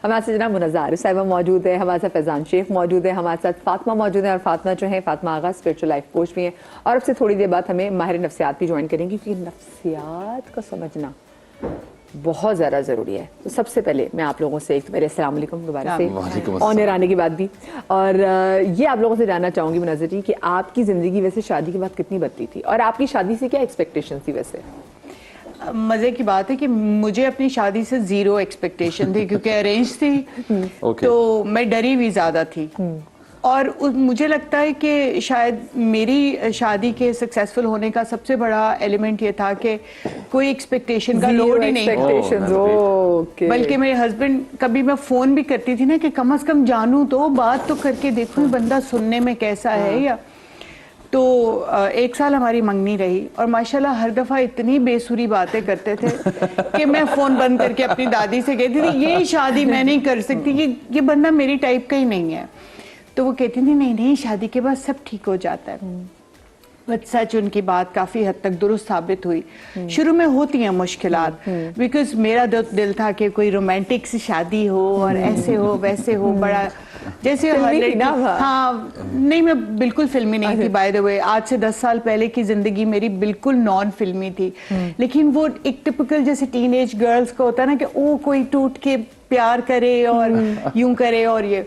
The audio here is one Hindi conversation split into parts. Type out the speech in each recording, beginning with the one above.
हमारे साथ जनाब मुनज़्ज़र साहिबा मौजूद है, हमारे साथ फैज़ान शेख मौजूद है, हमारे साथ फातिमा मौजूद है और फातिमा जो है फातिमा आगा स्पिरिचुअल लाइफ कोच भी हैं और अब से थोड़ी देर बाद हमें माहिर नफ्सियात भी ज्वाइन करेंगे क्योंकि नफ्सियात का समझना बहुत ज़्यादा ज़रूरी है। तो सबसे पहले मैं आप लोगों से एक तो मेरे अस्सलाम वालेकुम दोबारा से ऑन एयर आने के बाद भी, और ये आप लोगों से जानना चाहूँगी मुनज़्ज़र जी कि आपकी ज़िंदगी वैसे शादी के बाद कितनी बदली थी और आपकी शादी से क्या एक्सपेक्टेशन थी? वैसे मज़े की बात है कि मुझे अपनी शादी से ज़ीरो एक्सपेक्टेशन थी क्योंकि अरेंज थी तो मैं डरी हुई ज़्यादा थी और मुझे लगता है कि शायद मेरी शादी के सक्सेसफुल होने का सबसे बड़ा एलिमेंट ये था कि कोई एक्सपेक्टेशन का लोड ही नहीं, बल्कि मेरे हस्बैंड, कभी मैं फ़ोन भी करती थी ना कि कम से कम जानूँ तो बात तो करके देखूँ बंदा सुनने में कैसा है या तो 1 साल हमारी मंगनी रही और माशाल्लाह हर दफ़ा इतनी बेसुरी बातें करते थे कि मैं फ़ोन बंद करके अपनी दादी से कहती थी ये शादी मैं नहीं कर सकती, ये बंदा मेरी टाइप का ही नहीं है। तो वो कहती थी नहीं नहीं शादी के बाद सब ठीक हो जाता है। बट सच उनकी बात काफ़ी हद तक दुरुस्त साबित हुई। शुरू में होती हैं मुश्किलात बिकॉज मेरा दिल था कि कोई रोमांटिक सी शादी हो और ऐसे हो वैसे हो, बड़ा जैसे हाँ नहीं मैं बिल्कुल फिल्मी नहीं थी बाय द वे। आज से 10 साल पहले की जिंदगी मेरी बिल्कुल नॉन फिल्मी थी, लेकिन वो एक टिपिकल जैसे टीनेज गर्ल्स का होता है ना कि ओ कोई टूट के प्यार करे और यूं करे और ये,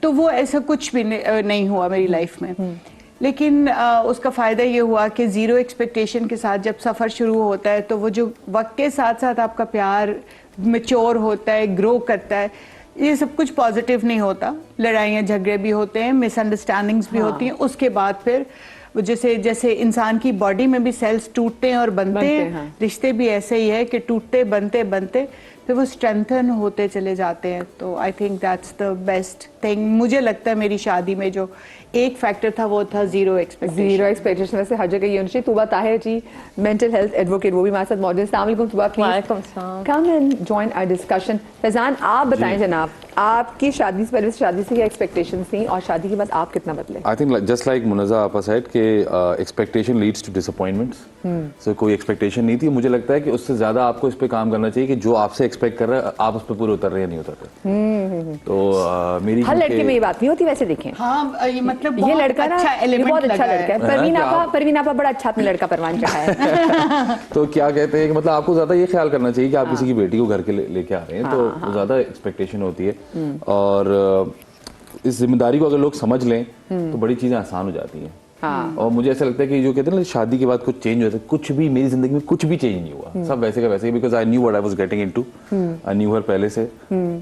तो वो ऐसा कुछ भी नहीं हुआ मेरी लाइफ में। लेकिन उसका फ़ायदा ये हुआ कि ज़ीरो एक्सपेक्टेशन के साथ जब सफ़र शुरू होता है तो वो जो वक्त के साथ साथ आपका प्यार मैच्योर होता है, ग्रो करता है, ये सब कुछ पॉजिटिव नहीं होता। लड़ाइयाँ झगड़े भी होते हैं, मिसअंडरस्टैंडिंग्स भी होती हैं। उसके बाद फिर जैसे जैसे इंसान की बॉडी में भी सेल्स टूटते हैं और बनते हैं, रिश्ते भी ऐसे ही है कि टूटते बनते बनते फिर वो स्ट्रेंथन होते चले जाते हैं। तो I think that's the best thing. मुझे लगता है मेरी शादी में जो एक फैक्टर था वो था ज़ीरो एक्सपेक्टेशन। वैसे हर जगह ये होनी चाहिए। Tuba Tahir ji mental health advocate वो भी हमारे साथ मौजूद है। अस्सलाम वालेकुम Tuba, come and join our discussion. Faizan आप बताएं जनाब, आपकी शादी से पहले शादी से क्या एक्सपेक्टेशंस थी और शादी के बाद आप कितना बदले? आई थिंक जस्ट लाइक मुनज़्ज़र आपा सेड कि एक्सपेक्टेशन लीड्स टू डिसअपॉइंटमेंट्स। सो कोई एक्सपेक्टेशन नहीं थी। मुझे लगता है कि उससे ज़्यादा आपको इस पे काम करना चाहिए कि जो आपसे एक्सपेक्ट कर रहे हैं आप उस पर पूरे उतर रहे हैं नहीं उतर रहे। तो मेरी हर लड़के में ये बात नहीं होती वैसे। देखें हाँ ये मतलब ये लड़का ना बहुत अच्छा लड़का है। परवीन आपा बड़ा अच्छा अपना लड़का परवान चढ़ा है। तो क्या कहते हैं कि मतलब आपको ज्यादा ये ख्याल करना चाहिए कि आप किसी की बेटी को घर के लेके आ रहे हैं तो ज्यादा एक्सपेक्टेशन होती है और इस जिम्मेदारी को अगर लोग समझ लें तो बड़ी चीजें आसान हो जाती हैं। और मुझे ऐसा लगता है कि जो कहते हैं ना शादी के बाद कुछ चेंज होता है, कुछ भी मेरी जिंदगी में कुछ भी चेंज नहीं हुआ, सब वैसे का वैसे ही। Because I knew what I was getting into, I knew her पहले से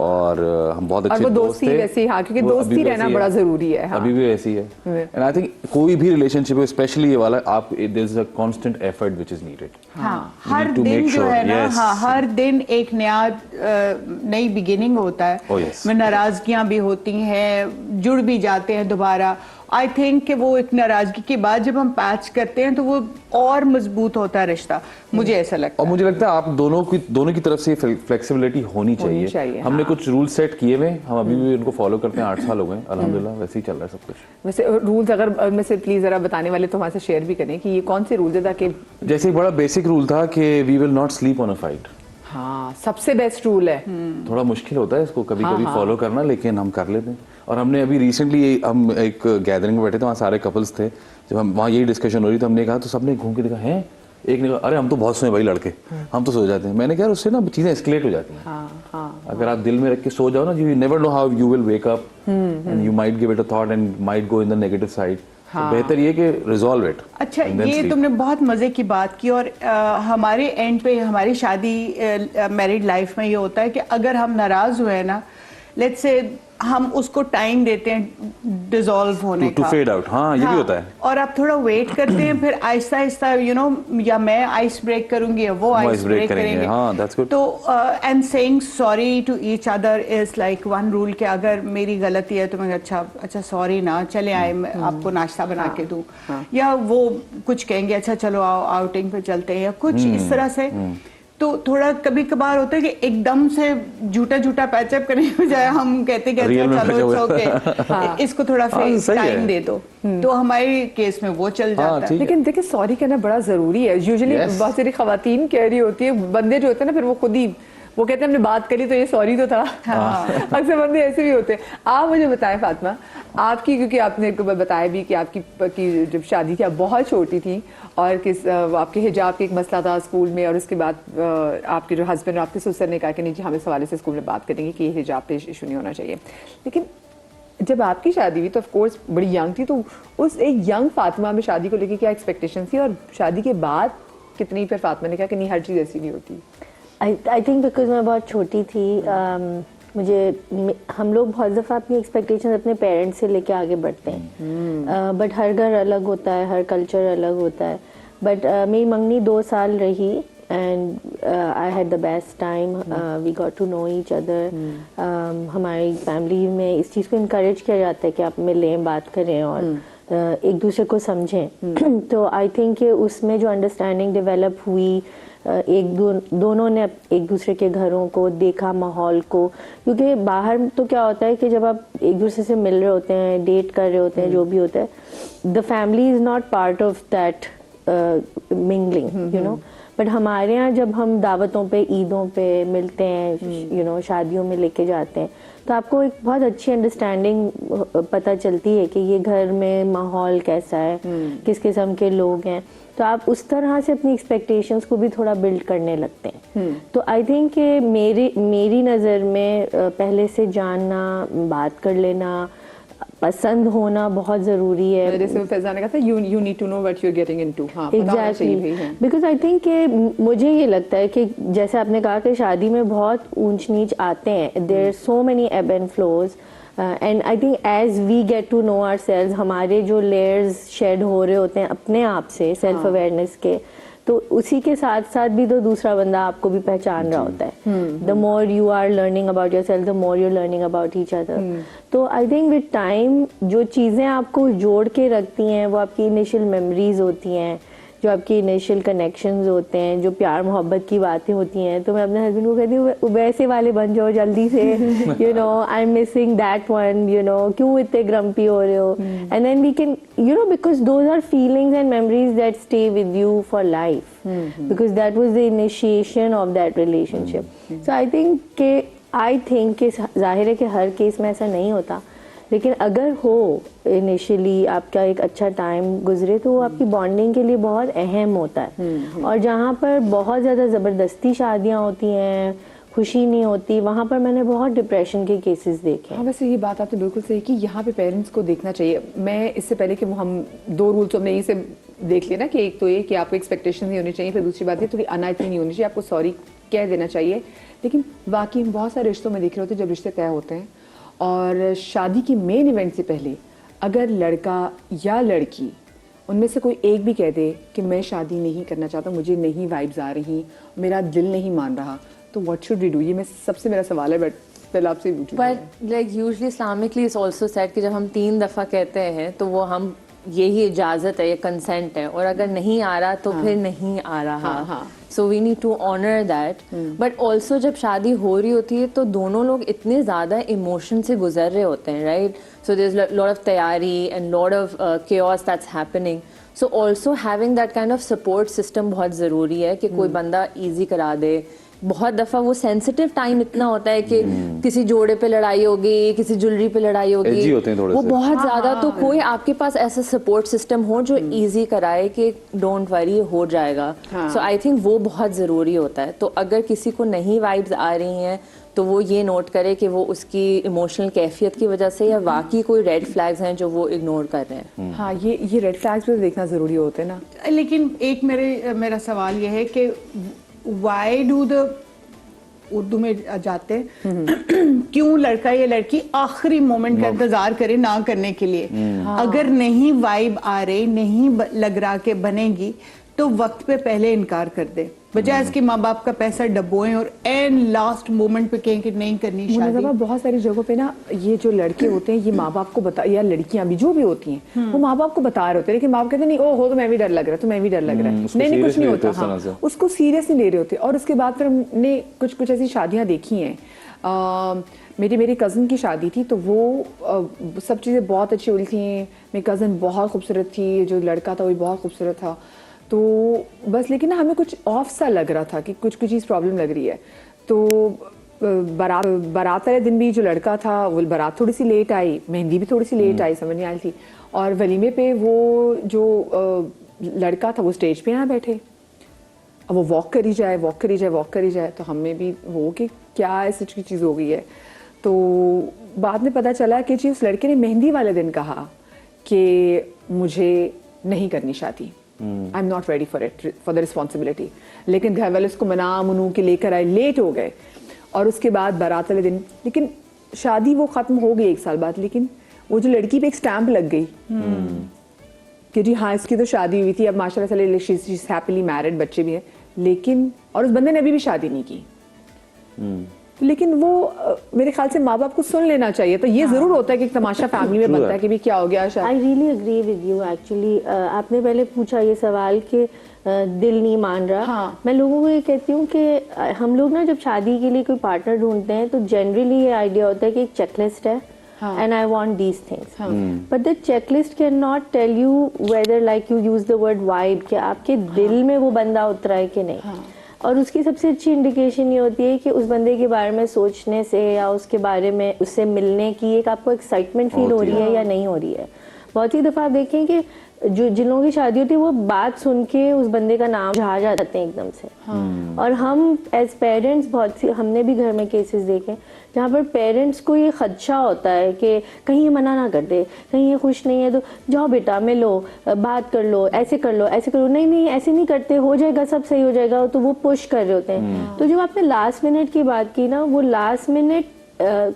और हम बहुत अच्छे दोस्त थे। वैसे हाँ, क्योंकि दोस्ती रहना बड़ा जरूरी है। अभी भी वैसी है। एंड आई थिंक कोई भी रिलेशनशिप है स्पेशली ये वाला, आप there is a constant effort which is needed. हर दिन जो है ना, हर दिन एक नई बिगिनिंग होता है। में नाराजगियां भी होती हैं, जुड़ भी जाते हैं दोबारा। आई थिंक कि वो एक नाराजगी के बाद जब हम पैच करते हैं तो वो और मजबूत होता है रिश्ता, मुझे ऐसा लगता है। और मुझे लगता है आप दोनों की तरफ से फ्लेक्सिबिलिटी होनी चाहिए। हमने कुछ रूल सेट किए हुए, हम अभी भी उनको फॉलो करते हैं। 8 साल हो गए अल्हम्दुलिल्लाह, वैसे ही चल रहा है सब कुछ। वैसे रूल्स अगर में से प्लीज जरा बताने वाले तो हमारे से शेयर भी करें कि ये कौन से रूल्स है ताकि। जैसे एक बड़ा बेसिक रूल था कि we will not sleep on a fight. हाँ सबसे बेस्ट रूल है। थोड़ा मुश्किल होता है इसको कभी कभी फॉलो करना, लेकिन हम कर लेते हैं। और हमने अभी रिसेंटली हम एक गैदरिंग में बैठे थे, वहाँ सारे कपल्स थे, जब हम वहाँ यही डिस्कशन हो रही थी, हमने कहा तो सबने घूम के देखा है, एक ने कहा अरे हम तो बहुत सोए भाई लड़के, हम तो सो जाते हैं। मैंने कहा उससे ना चीजें एस्केलेट हो जाती हैं। अगर आप दिल में रख के सो जाओ ना, you never know how you will wake up and you might give it a thought and might go in the negative side. बेहतर ये कि रिजॉल्व इट। अच्छा ये तुमने बहुत मजे की बात की। और हमारे एंड पे हमारी शादी मैरिड लाइफ में ये होता है कि अगर हम नाराज हुए ना, लेट्स से हम उसको टाइम देते हैं डिसॉल्व होने का, टू फेड आउट। हाँ ये भी होता है। और आप थोड़ा वेट करते हैं, फिर आहिस्ता आहिस्ता यू नो, या मैं आइस ब्रेक करूंगी या वो आइस ब्रेक करेंगे। हाँ, that's good. तो and saying sorry to each other is like one rule कि अगर मेरी गलती है तो मैं अच्छा सॉरी ना, चले आए मैं आपको नाश्ता बना के दूं, या वो कुछ कहेंगे अच्छा चलो आओ आउटिंग पे चलते हैं या कुछ इस तरह से। तो थोड़ा कभी कभार होता है कि एकदम से झूठा पैचअप करने के बजाय हम कहते कि चलो ओके इसको थोड़ा टाइम दे दो, तो हमारे केस में वो चल जाता है। लेकिन देखिए सॉरी कहना बड़ा जरूरी है। यूजुअली बहुत सारी खवातीन कह रही होती है, बंदे जो होते हैं ना फिर वो खुद ही वो कहते हैं हमने बात करी तो ये सॉरी तो था। अक्सर बंदे ऐसे भी होते हैं। आप मुझे बताएं फातिमा, आपकी, क्योंकि आपने बताया भी कि आपकी जब शादी थी आप बहुत छोटी थी और आपके हिजाब का एक मसला था स्कूल में, और उसके बाद आपके जो हस्बैंड और आपके ससुर ने कहा कि नहीं जी हम इस हवाले से स्कूल में बात करेंगे कि ये हिजाब पे इशू नहीं होना चाहिए। लेकिन जब आपकी शादी हुई तो ऑफ कोर्स बड़ी यंग थी, तो उस एक यंग फातिमा में शादी को लेकर क्या एक्सपेक्टेशन थी, और शादी के बाद कितनी फिर फातिमा ने कहा कि नहीं हर चीज़ ऐसी नहीं होती? आई थिंक बिकॉज मैं बहुत छोटी थी, हम लोग बहुत दफ़ा अपनी एक्सपेक्टेशंस अपने पेरेंट्स से लेके आगे बढ़ते हैं, बट हर घर अलग होता है, हर कल्चर अलग होता है। बट मेरी मंगनी 2 साल रही and I had the best time, we got to know each other. हमारी फैमिली में इस चीज़ को इनकरेज किया जाता है कि आप मिलें, बात करें और एक दूसरे को समझें। तो आई थिंक कि उसमें जो अंडरस्टैंडिंग डेवलप हुई, दोनों ने एक दूसरे के घरों को देखा, माहौल को, क्योंकि बाहर तो क्या होता है कि जब आप एक दूसरे से मिल रहे होते हैं, डेट कर रहे होते हैं, जो भी होता है, the family is not part of that mingling, you know. But हमारे यहाँ जब हम दावतों पे, ईदों पे मिलते हैं, यू नो, शादियों में लेके जाते हैं, तो आपको एक बहुत अच्छी अंडरस्टैंडिंग पता चलती है कि ये घर में माहौल कैसा है, किस किस्म के लोग हैं। तो आप उस तरह से अपनी एक्सपेक्टेशंस को भी थोड़ा बिल्ड करने लगते हैं। तो आई थिंक कि मेरी नज़र में पहले से जानना, बात कर लेना, पसंद होना बहुत ज़रूरी है। जैसे फैज़ान ने कहा था you need to know what you are getting into. हाँ, एग्जैक्टली, बिकॉज आई थिंक कि मुझे ये लगता है कि जैसे आपने कहा कि शादी में बहुत ऊंच नीच आते हैं, there are so many ebb and flows, and I think as we get to know ourselves, हमारे जो लेयर्स शेड हो रहे होते हैं अपने आप से, सेल्फ अवेयरनेस के, तो उसी के साथ साथ भी तो दूसरा बंदा आपको भी पहचान रहा होता है। The more you are learning about yourself, the more you are learning about each other. तो आई थिंक विद टाइम जो चीज़ें आपको जोड़ के रखती हैं वो आपकी इनिशियल मेमोरीज होती हैं, जो आपकी इनिशियल कनेक्शंस होते हैं, जो प्यार मोहब्बत की बातें होती हैं। तो मैं अपने हस्बैंड को कहती हूँ वैसे वाले बन जाओ जल्दी से, you know, I am missing that one, you know, क्यों इतने ग्रम्पी हो रहे हो, and then we can, you know, because those are feelings and memories that stay with you for life, because that was the initiation of that relationship. So I think कि जाहिर है कि हर केस में ऐसा नहीं होता, लेकिन अगर हो इनिशियली आपका एक अच्छा टाइम गुजरे तो वो आपकी बॉन्डिंग के लिए बहुत अहम होता है। और जहाँ पर बहुत ज़्यादा ज़बरदस्ती शादियाँ होती हैं, खुशी नहीं होती, वहाँ पर मैंने बहुत डिप्रेशन के केसेस देखे। हाँ, वैसे ये बात आपने बिल्कुल सही कि यहाँ पे पेरेंट्स को देखना चाहिए। मैं इससे पहले कि हम 2 रूल्स हमने यहीं से देख लिया ना, कि एक तो ये कि आपको एक्सपेक्टेशन नहीं होनी चाहिए, फिर दूसरी बात ये थोड़ी अनायती नहीं होनी चाहिए, आपको सॉरी कह देना चाहिए। लेकिन वाकई बहुत सारे रिश्तों में देख रहे होते हैं जब रिश्ते तय होते हैं और शादी की मेन इवेंट से पहले अगर लड़का या लड़की उनमें से कोई एक भी कह दे कि मैं शादी नहीं करना चाहता, मुझे नहीं वाइब्स आ रही, मेरा दिल नहीं मान रहा, तो व्हाट शुड वी डू? ये सबसे मेरा सवाल है, बट पहले आपसे पूछूं। But like usually Islamically it's also said कि जब हम 3 दफ़ा कहते हैं तो वो हम यही इजाज़त है, ये कंसेंट है, और अगर नहीं आ रहा तो फिर नहीं आ रहा। So we need to honour that. But also जब शादी हो रही होती है तो दोनों लोग इतने ज़्यादा इमोशन से गुजर रहे होते हैं, right? So there is lot of तैयारी and lot of chaos that's happening. So also having that kind of support system बहुत ज़रूरी है कि कोई बंदा ईजी करा दे। बहुत दफ़ा वो सेंसिटिव टाइम इतना होता है कि किसी जोड़े पे लड़ाई होगी, किसी ज्वेलरी पे लड़ाई होगी, वो बहुत ज़्यादा, तो कोई आपके पास ऐसा सपोर्ट सिस्टम हो जो इजी कराए कि डोंट वरी हो जाएगा। सो आई थिंक वो बहुत ज़रूरी होता है। तो अगर किसी को नहीं वाइब्स आ रही हैं तो वो ये नोट करे कि वो उसकी इमोशनल कैफियत की वजह से या वाकई कोई रेड फ्लैग्स हैं जो वो इग्नोर कर रहे हैं। हाँ, ये रेड फ्लैग्स भी देखना ज़रूरी होते हैं ना। लेकिन एक मेरा सवाल ये है कि वाई डू द, उर्दू में जाते क्यों लड़का या लड़की आखिरी मोमेंट का इंतजार करे ना करने के लिए? अगर नहीं वाइब आ रही, नहीं लग रहा कि बनेगी, तो वक्त पे पहले इनकार कर दे, बजाय इसके माँ बाप का पैसा डबोएं और एंड लास्ट मोमेंट पे कहें कि नहीं करनी शादी। बहुत सारी जगहों पे ना ये जो लड़के होते हैं ये माँ बाप को बता, या लड़कियां भी जो भी होती हैं वो माँ बाप को बता रहे होते हैं, लेकिन माँ बाप कहते नहीं, ओ हो तो मैं भी डर लग रहा है, तो मैं भी डर लग रहा है, नहीं कुछ नहीं होता। हाँ, उसको सीरियस नहीं ले रहे होते। और उसके बाद फिर हमने कुछ ऐसी शादियां देखी हैं। मेरी कज़न की शादी थी तो वो सब चीज़ें बहुत अच्छी हुई थी। मेरी कज़न बहुत खूबसूरत थी, जो लड़का था वो भी बहुत खूबसूरत था। तो बस लेकिन ना हमें कुछ ऑफ सा लग रहा था कि कुछ चीज़ प्रॉब्लम लग रही है। तो बारात वाले दिन भी जो लड़का था वो बारात थोड़ी सी लेट आई, मेहंदी भी थोड़ी सी लेट आई, समझ नहीं आई थी। और वलीमे पे वो जो लड़का था वो स्टेज पे यहाँ बैठे, अब वो वॉक करी जाए वॉक करी जाए वॉक करी जाए, तो हमें भी वो कि क्या ऐसी चीज़ हो गई है। तो बाद में पता चला कि जी उस लड़के ने मेहंदी वाले दिन कहा कि मुझे नहीं करनी शादी, I am not ready for it, for the responsibility. लेकिन घर वाले उसको मना मुनू के लेकर आए, लेट हो गए। और उसके बाद बारात वाले दिन, लेकिन शादी वो ख़त्म हो गई 1 साल बाद, लेकिन वो जो लड़की पे एक स्टैंप लग गई कि जी हाँ इसकी तो शादी हुई थी, अब माशाल्लाह शी इज हैप्पीली मैरिड, बच्चे भी हैं, लेकिन और उस बंदे ने अभी भी शादी नहीं की। लेकिन वो मेरे ख्याल से माँ बाप को सुन लेना चाहिए। तो ये जरूर होता है कि एक तमाशा फैमिली में बनता है कि भी क्या हो गया शायद। I really agree with you actually. आपने पहले पूछा ये सवाल कि दिल नहीं मान रहा। हाँ। मैं लोगों को ये कहती हूँ कि हम लोग ना जब शादी के लिए कोई पार्टनर ढूंढते हैं तो जनरली ये आइडिया होता है कि एक चेकलिस्ट है and I want these things. But the checklist cannot tell you whether, like you use the word vibe, कि आपके दिल में वो बंदा उतरा है कि नहीं। और उसकी सबसे अच्छी इंडिकेशन ये होती है कि उस बंदे के बारे में सोचने से या उसके बारे में उससे मिलने की एक आपको एक्साइटमेंट फील हो रही है या नहीं हो रही है। बहुत ही दफ़ा आप देखें कि जो जिन लोगों की शादी होती है वो बात सुन के उस बंदे का नाम जहा जाते हैं एकदम से। और हम एज पेरेंट्स बहुत सी, हमने भी घर में केसेस देखे जहाँ पर पेरेंट्स को ये खदशा होता है कि कहीं ये मना ना कर दे, कहीं ये खुश नहीं है तो जाओ बेटा मिलो, बात कर लो, ऐसे कर लो, ऐसे करो, नहीं नहीं ऐसे नहीं करते, हो जाएगा, सब सही हो जाएगा, तो वो पुश कर रहे होते हैं। तो जो आपने लास्ट मिनट की बात की ना, वो लास्ट मिनट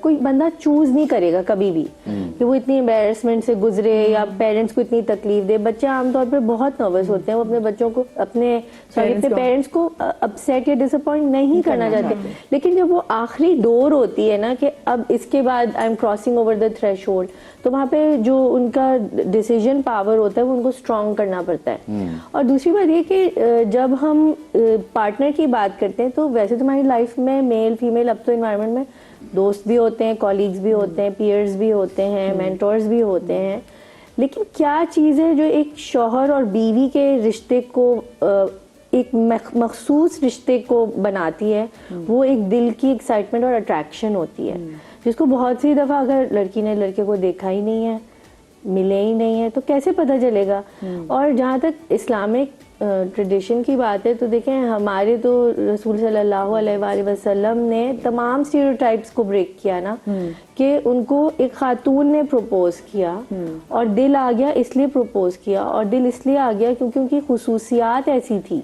कोई बंदा चूज नहीं करेगा कभी भी कि वो इतनी एम्बेरसमेंट से गुजरे या पेरेंट्स को इतनी तकलीफ दे। बच्चे आमतौर पर बहुत नर्वस होते हैं, वो अपने बच्चों को अपने पेरेंट्स को अपसेट या डिसअपॉइंट नहीं करना चाहते। लेकिन जब वो आखिरी डोर होती है ना कि अब इसके बाद I am crossing over the threshold, तो वहाँ पे जो उनका डिसीजन पावर होता है वो उनको स्ट्रॉन्ग करना पड़ता है। और दूसरी बात ये कि जब हम पार्टनर की बात करते हैं तो वैसे तो हमारी लाइफ में मेल फीमेल अब तो इन्वायरमेंट में दोस्त भी होते हैं, कॉलीग्स भी होते हैं, पीयर्स भी होते हैं, मेंटोर्स भी होते हैं। लेकिन क्या चीज़ है जो एक शौहर और बीवी के रिश्ते को एक मखसूस रिश्ते को बनाती है, वो एक दिल की एक्साइटमेंट और अट्रैक्शन होती है, जिसको बहुत सी दफ़ा अगर लड़की ने लड़के को देखा ही नहीं है, मिले ही नहीं है, तो कैसे पता चलेगा। और जहाँ तक इस्लामिक ट्रेडिशन की बात है तो देखें हमारे तो रसूल सल्लल्लाहु अलैहि वसल्लम ने तमाम स्टीरियोटाइप्स को ब्रेक किया ना, कि उनको एक खातून ने प्रपोज किया और दिल आ गया इसलिए प्रपोज किया, और दिल इसलिए आ गया क्योंकि उनकी खुसूसियात ऐसी थी,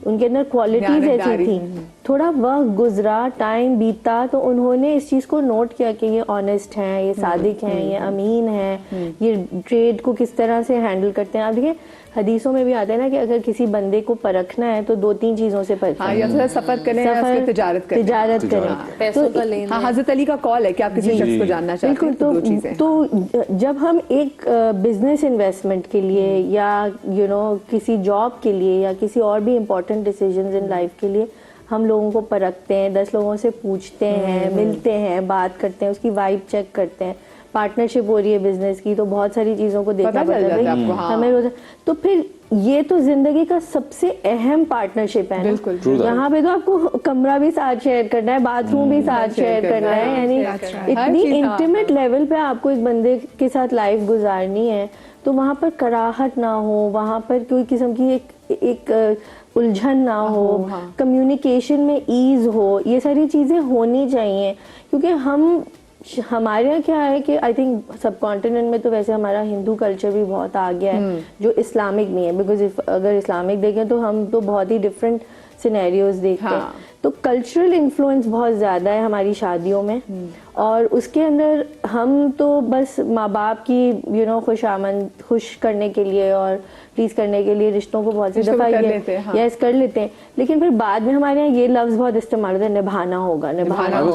उनके अंदर क्वालिटीज ऐसी थी। थोड़ा वक्त गुजरा, टाइम बीता, तो उन्होंने इस चीज़ को नोट किया कि ये ऑनेस्ट हैं, ये सादिक हैं, ये अमीन हैं, ये ट्रेड को किस तरह से हैंडल करते हैं। आप देखिए हदीसों में भी आता है ना कि अगर किसी बंदे को परखना है तो 2-3 चीज़ों से परखें। हाँ, या तो सफर करें या उसकी तिजारत करें। पैसों का लेना। हाँ, हज़रत अली का कॉल है कि आप किसी शख्स को जानना चाहते हैं, बिल्कुल। तो 2 चीज़ें। तो जब हम एक बिजनेस इन्वेस्टमेंट के लिए या किसी जॉब के लिए या किसी और भी इम्पोर्टेंट डिसीजंस इन लाइफ के लिए हम लोगों को परखते हैं, 10 लोगों से पूछते हैं, मिलते हैं, बात करते हैं, उसकी वाइब चेक करते हैं, पार्टनरशिप हो रही है बिजनेस की तो बहुत सारी चीज़ों को देखना पड़ता है आपको। हाँ। हमें तो फिर ये तो जिंदगी का सबसे अहम पार्टनरशिप है ना। यहाँ पे तो आपको कमरा भी साथ शेयर करना है, बाथरूम भी साथ शेयर करना है, यानी इतनी इंटीमेट लेवल पे आपको एक बंदे के साथ लाइफ गुजारनी है, तो वहाँ पर कराहट ना हो, वहाँ पर कोई किस्म की एक उलझन ना हो, कम्युनिकेशन में ईज हो, ये सारी चीज़ें होनी चाहिए। क्योंकि हमारे यहाँ क्या है कि आई थिंक सब कॉन्टिनेंट में तो वैसे हमारा हिंदू कल्चर भी बहुत आ गया है जो इस्लामिक नहीं है, बिकॉज अगर इस्लामिक देखें तो हम तो बहुत ही डिफरेंट सिनेरियोज देखते हैं। तो कल्चरल इन्फ्लुएंस बहुत ज़्यादा है हमारी शादियों में, और उसके अंदर हम तो बस माँ बाप की खुश करने के लिए और प्लीज करने के लिए रिश्तों को बहुत सी दफ़ा यस कर लेते हैं, लेकिन फिर बाद में हमारे यहाँ ये लफ्ज़ बहुत इस्तेमाल होता है, निभाना होगा।